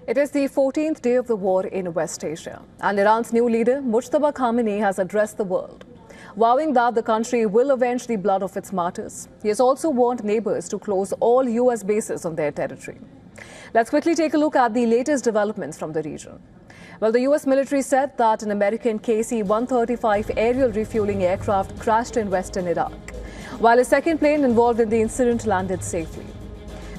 It is the 14th day of the war in West Asia, and Iran's new leader, Mujtaba Khamenei, has addressed the world, vowing that the country will avenge the blood of its martyrs. He has also warned neighbors to close all U.S. bases on their territory. Let's quickly take a look at the latest developments from the region. Well, the U.S. military said that an American KC-135 aerial refueling aircraft crashed in western Iraq, while a second plane involved in the incident landed safely.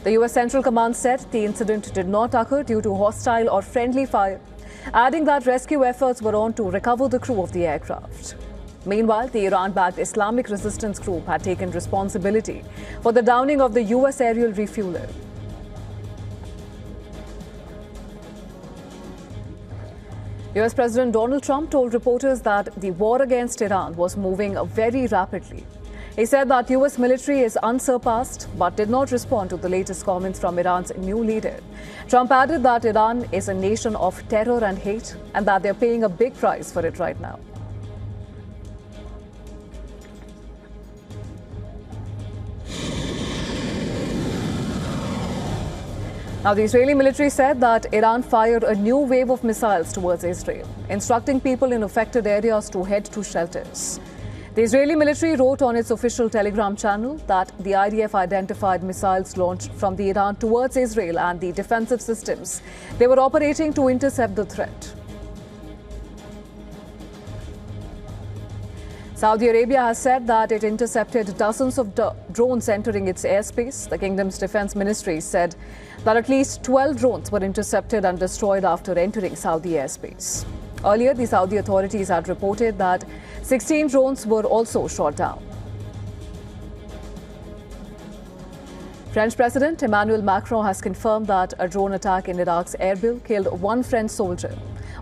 The U.S. Central Command said the incident did not occur due to hostile or friendly fire, adding that rescue efforts were on to recover the crew of the aircraft. Meanwhile, the Iran-backed Islamic resistance group had taken responsibility for the downing of the U.S. aerial refueler. U.S. President Donald Trump told reporters that the war against Iran was moving very rapidly. He said that U.S. military is unsurpassed, but did not respond to the latest comments from Iran's new leader. Trump added that Iran is a nation of terror and hate, and that they're paying a big price for it right now. Now, the Israeli military said that Iran fired a new wave of missiles towards Israel, instructing people in affected areas to head to shelters. The Israeli military wrote on its official Telegram channel that the IDF identified missiles launched from the Iran towards Israel and the defensive systems they were operating to intercept the threat. Saudi Arabia has said that it intercepted dozens of drones entering its airspace. The kingdom's defense ministry said that at least 12 drones were intercepted and destroyed after entering Saudi airspace. Earlier, the Saudi authorities had reported that 16 drones were also shot down. French President Emmanuel Macron has confirmed that a drone attack in Iraq's Erbil killed one French soldier,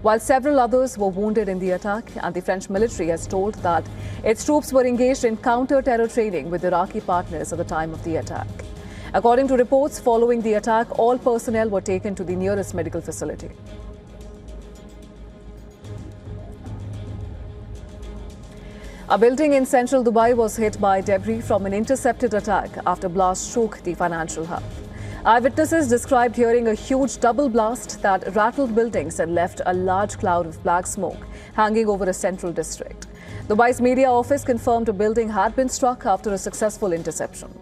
while several others were wounded in the attack, and the French military has told that its troops were engaged in counter-terror training with Iraqi partners at the time of the attack. According to reports, following the attack, all personnel were taken to the nearest medical facility. A building in central Dubai was hit by debris from an intercepted attack after blast shook the financial hub. Eyewitnesses described hearing a huge double blast that rattled buildings and left a large cloud of black smoke hanging over a central district. Dubai's media office confirmed a building had been struck after a successful interception.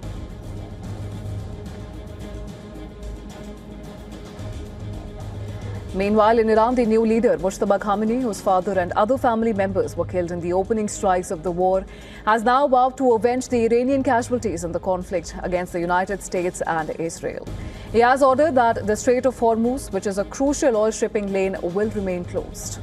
Meanwhile, in Iran, the new leader, Mujtaba Khamenei, whose father and other family members were killed in the opening strikes of the war, has now vowed to avenge the Iranian casualties in the conflict against the United States and Israel. He has ordered that the Strait of Hormuz, which is a crucial oil shipping lane, will remain closed.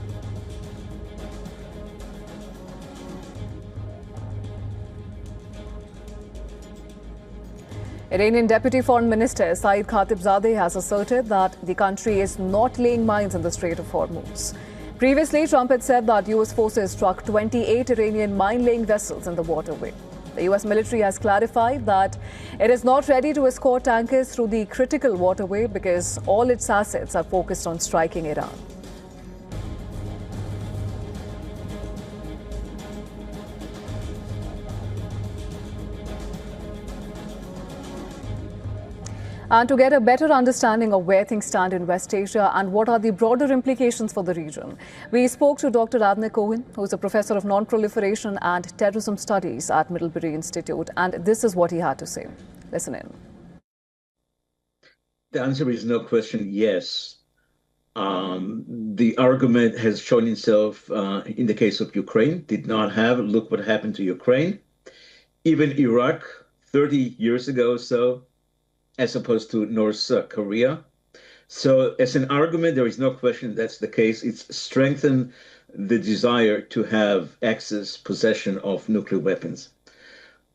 Iranian Deputy Foreign Minister Saeed Khatibzadeh has asserted that the country is not laying mines in the Strait of Hormuz. Previously, Trump had said that U.S. forces struck 28 Iranian mine-laying vessels in the waterway. The U.S. military has clarified that it is not ready to escort tankers through the critical waterway because all its assets are focused on striking Iran. And to get a better understanding of where things stand in West Asia and what are the broader implications for the region, we spoke to Dr. Adner Cohen, who is a professor of non-proliferation and terrorism studies at Middlebury Institute, and this is what he had to say. Listen in. The answer is no question, yes. The argument has shown itself in the case of Ukraine, did not have, look what happened to Ukraine. Even Iraq, 30 years ago or so, as opposed to North Korea. So as an argument, there is no question that's the case. It's strengthened the desire to have access, possession of nuclear weapons.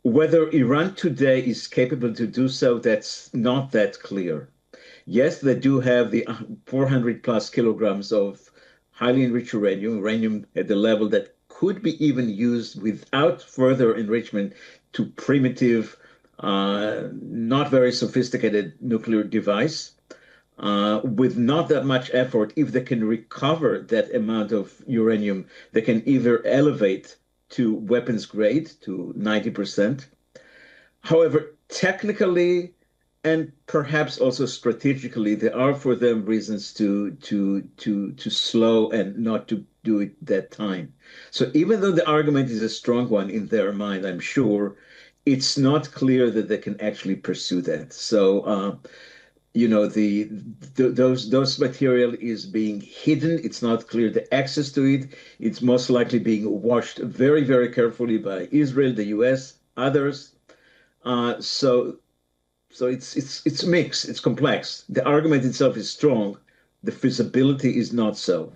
Whether Iran today is capable to do so, that's not that clear. Yes, they do have the 400 plus kilograms of highly enriched uranium at the level that could be even used without further enrichment to primitive, not very sophisticated nuclear device, with not that much effort. If they can recover that amount of uranium, they can either elevate to weapons grade to 90%. However, technically, and perhaps also strategically, there are for them reasons to slow and not to do it that time. So even though the argument is a strong one in their mind, I'm sure it's not clear that they can actually pursue that. So those material is being hidden. It's not clear the access to it. It's most likely being watched very, very carefully by Israel, the U.S., others. So it's mixed. It's complex. The argument itself is strong. The feasibility is not so.